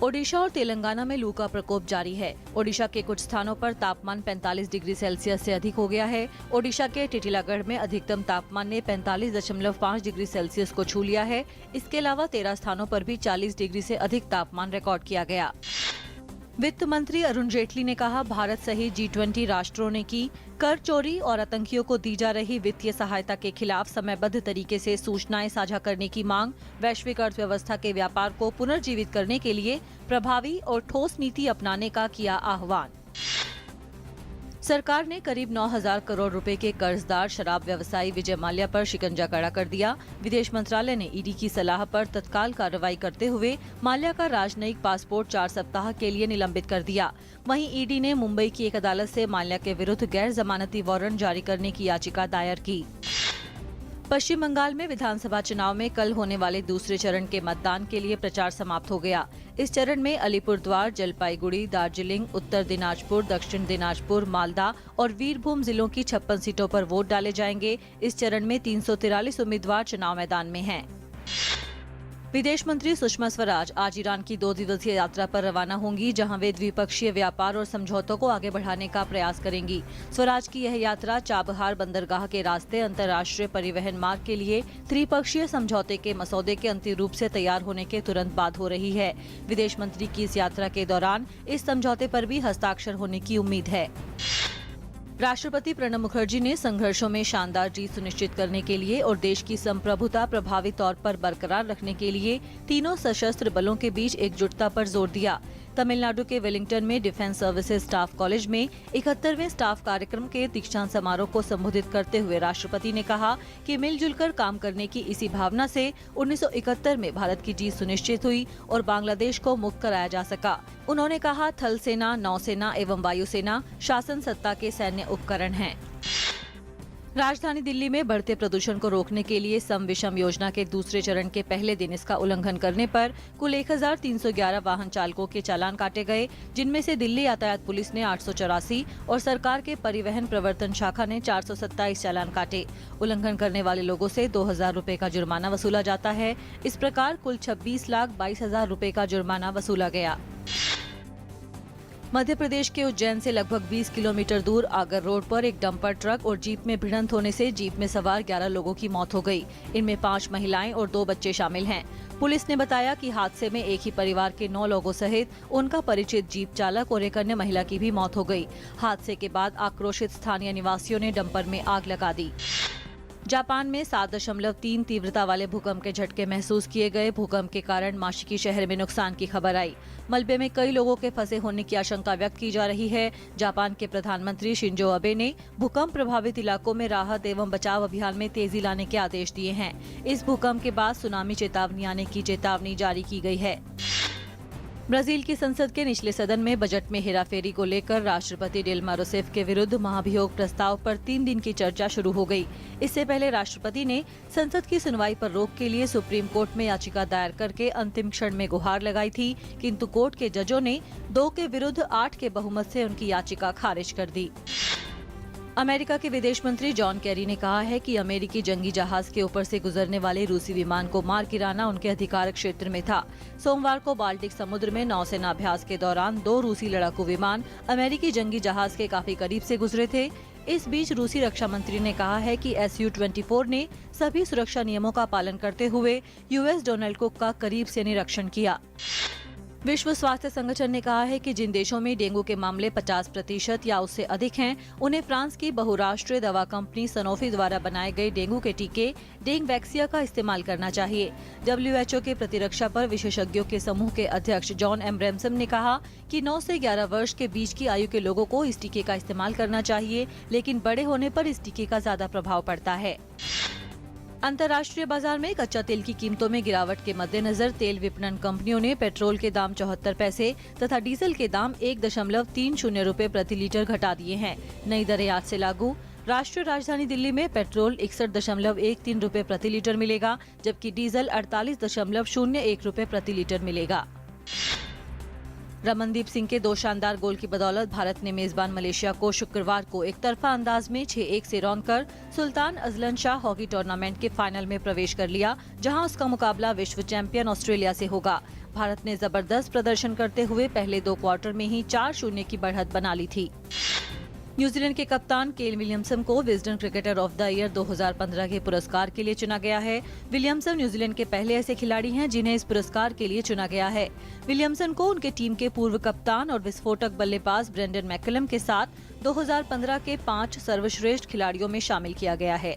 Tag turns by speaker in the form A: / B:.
A: ओडिशा और तेलंगाना में लू का प्रकोप जारी है। ओडिशा के कुछ स्थानों पर तापमान 45 डिग्री सेल्सियस से अधिक हो गया है। ओडिशा के टिटिलागढ़ में अधिकतम तापमान ने 45.5 डिग्री सेल्सियस को छू लिया है। इसके अलावा 13 स्थानों पर भी 40 डिग्री से अधिक तापमान रिकॉर्ड किया गया। वित्त मंत्री अरुण जेटली ने कहा, भारत सहित G20 राष्ट्रों ने की कर चोरी और आतंकियों को दी जा रही वित्तीय सहायता के खिलाफ समयबद्ध तरीके से सूचनाएं साझा करने की मांग। वैश्विक अर्थव्यवस्था के व्यापार को पुनर्जीवित करने के लिए प्रभावी और ठोस नीति अपनाने का किया आह्वान। सरकार ने करीब 9,000 करोड़ रुपए के कर्जदार शराब व्यवसायी विजय माल्या पर शिकंजा कड़ा कर दिया। विदेश मंत्रालय ने ईडी की सलाह पर तत्काल कार्रवाई करते हुए माल्या का राजनयिक पासपोर्ट 4 सप्ताह के लिए निलंबित कर दिया। वहीं ईडी ने मुंबई की एक अदालत से माल्या के विरुद्ध गैर जमानती वारंट जारी करने की याचिका दायर की। पश्चिम बंगाल में विधानसभा चुनाव में कल होने वाले दूसरे चरण के मतदान के लिए प्रचार समाप्त हो गया। इस चरण में अलीपुरद्वार, जलपाईगुड़ी, दार्जिलिंग, उत्तर दिनाजपुर, दक्षिण दिनाजपुर, मालदा और वीरभूम जिलों की 56 सीटों पर वोट डाले जाएंगे। इस चरण में 343 उम्मीदवार चुनाव मैदान में हैं। विदेश मंत्री सुषमा स्वराज आज ईरान की 2 दिवसीय यात्रा पर रवाना होंगी, जहां वे द्विपक्षीय व्यापार और समझौतों को आगे बढ़ाने का प्रयास करेंगी। स्वराज की यह यात्रा चाबहार बंदरगाह के रास्ते अंतर्राष्ट्रीय परिवहन मार्ग के लिए त्रिपक्षीय समझौते के मसौदे के अंतिम रूप से तैयार होने के तुरंत बाद हो रही है। विदेश मंत्री की इस यात्रा के दौरान इस समझौते पर भी हस्ताक्षर होने की उम्मीद है। राष्ट्रपति प्रणब मुखर्जी ने संघर्षों में शानदार जीत सुनिश्चित करने के लिए और देश की संप्रभुता प्रभावी तौर पर बरकरार रखने के लिए तीनों सशस्त्र बलों के बीच एकजुटता पर जोर दिया। तमिलनाडु के वेलिंगटन में डिफेंस सर्विसेज स्टाफ कॉलेज में 71वें स्टाफ कार्यक्रम के दीक्षांत समारोह को संबोधित करते हुए राष्ट्रपति ने कहा कि मिलजुल कर काम करने की इसी भावना से 1971 में भारत की जीत सुनिश्चित हुई और बांग्लादेश को मुक्त कराया जा सका। उन्होंने कहा, थल सेना, नौसेना एवं वायुसेना शासन सत्ता के सैन्य उपकरण हैं। राजधानी दिल्ली में बढ़ते प्रदूषण को रोकने के लिए सम विषम योजना के दूसरे चरण के पहले दिन इसका उल्लंघन करने पर कुल 1,311 वाहन चालकों के चालान काटे गए, जिनमें से दिल्ली यातायात पुलिस ने 884 और सरकार के परिवहन प्रवर्तन शाखा ने 427 चालान काटे। उल्लंघन करने वाले लोगों से 2,000 रुपए का जुर्माना वसूला जाता है। इस प्रकार कुल 26,22,000 रुपए का जुर्माना वसूला गया। मध्य प्रदेश के उज्जैन से लगभग 20 किलोमीटर दूर आगर रोड पर एक डंपर ट्रक और जीप में भिड़ंत होने से जीप में सवार 11 लोगों की मौत हो गई। इनमें 5 महिलाएं और 2 बच्चे शामिल हैं। पुलिस ने बताया कि हादसे में एक ही परिवार के 9 लोगों सहित उनका परिचित जीप चालक और एक अन्य महिला की भी मौत हो गई। हादसे के बाद आक्रोशित स्थानीय निवासियों ने डंपर में आग लगा दी। जापान में 7.3 तीव्रता वाले भूकंप के झटके महसूस किए गए। भूकंप के कारण माशिकी शहर में नुकसान की खबर आई। मलबे में कई लोगों के फंसे होने की आशंका व्यक्त की जा रही है। जापान के प्रधानमंत्री शिंजो अबे ने भूकंप प्रभावित इलाकों में राहत एवं बचाव अभियान में तेजी लाने के आदेश दिए हैं। इस भूकंप के बाद सुनामी चेतावनी आने की चेतावनी जारी की गई है। ब्राजील की संसद के निचले सदन में बजट में हेराफेरी को लेकर राष्ट्रपति डिल्मा रूसेफ के विरुद्ध महाभियोग प्रस्ताव पर 3 दिन की चर्चा शुरू हो गई। इससे पहले राष्ट्रपति ने संसद की सुनवाई पर रोक के लिए सुप्रीम कोर्ट में याचिका दायर करके अंतिम क्षण में गुहार लगाई थी, किंतु कोर्ट के जजों ने 2 के विरुद्ध 8 के बहुमत से उनकी याचिका खारिज कर दी। अमेरिका के विदेश मंत्री जॉन केरी ने कहा है कि अमेरिकी जंगी जहाज के ऊपर से गुजरने वाले रूसी विमान को मार गिराना उनके अधिकार क्षेत्र में था। सोमवार को बाल्टिक समुद्र में नौसेना अभ्यास के दौरान 2 रूसी लड़ाकू विमान अमेरिकी जंगी जहाज के काफी करीब से गुजरे थे। इस बीच रूसी रक्षा मंत्री ने कहा है कि Su-24 ने सभी सुरक्षा नियमों का पालन करते हुए यूएस डोनाल्ड कुक का करीब से निरीक्षण किया। विश्व स्वास्थ्य संगठन ने कहा है कि जिन देशों में डेंगू के मामले 50% या उससे अधिक हैं, उन्हें फ्रांस की बहुराष्ट्रीय दवा कंपनी सनोफी द्वारा बनाए गए डेंगू के टीके डेंगवैक्सिया का इस्तेमाल करना चाहिए। WHO के प्रतिरक्षा पर विशेषज्ञों के समूह के अध्यक्ष जॉन एब्रामसन ने कहा कि 9 से 11 वर्ष के बीच की आयु के लोगों को इस टीके का इस्तेमाल करना चाहिए, लेकिन बड़े होने पर इस टीके का ज्यादा प्रभाव पड़ता है। अंतर्राष्ट्रीय बाजार में कच्चा तेल की कीमतों में गिरावट के मद्देनजर तेल विपणन कंपनियों ने पेट्रोल के दाम 74 पैसे तथा डीजल के दाम 1.30 रुपए प्रति लीटर घटा दिए हैं। नई दरें आज से लागू। राष्ट्रीय राजधानी दिल्ली में पेट्रोल 61.13 रुपए प्रति लीटर मिलेगा, जबकि डीजल 48.01 रुपए प्रति लीटर मिलेगा। रमनदीप सिंह के 2 शानदार गोल की बदौलत भारत ने मेजबान मलेशिया को शुक्रवार को एक तरफा अंदाज में 6-1 से रौंदकर Sultan Azlan Shah hockey tournament के फाइनल में प्रवेश कर लिया, जहां उसका मुकाबला विश्व चैंपियन ऑस्ट्रेलिया से होगा। भारत ने जबरदस्त प्रदर्शन करते हुए पहले 2 क्वार्टर में ही 4-0 की बढ़त बना ली थी। न्यूजीलैंड के कप्तान केन विलियमसन को Wisden cricketer of the year 2015 के पुरस्कार के लिए चुना गया है। विलियमसन न्यूजीलैंड के पहले ऐसे खिलाड़ी हैं जिन्हें इस पुरस्कार के लिए चुना गया है। विलियमसन को उनके टीम के पूर्व कप्तान और विस्फोटक बल्लेबाज ब्रेंडन मैकलम के साथ 2015 के 5 सर्वश्रेष्ठ खिलाड़ियों में शामिल किया गया है।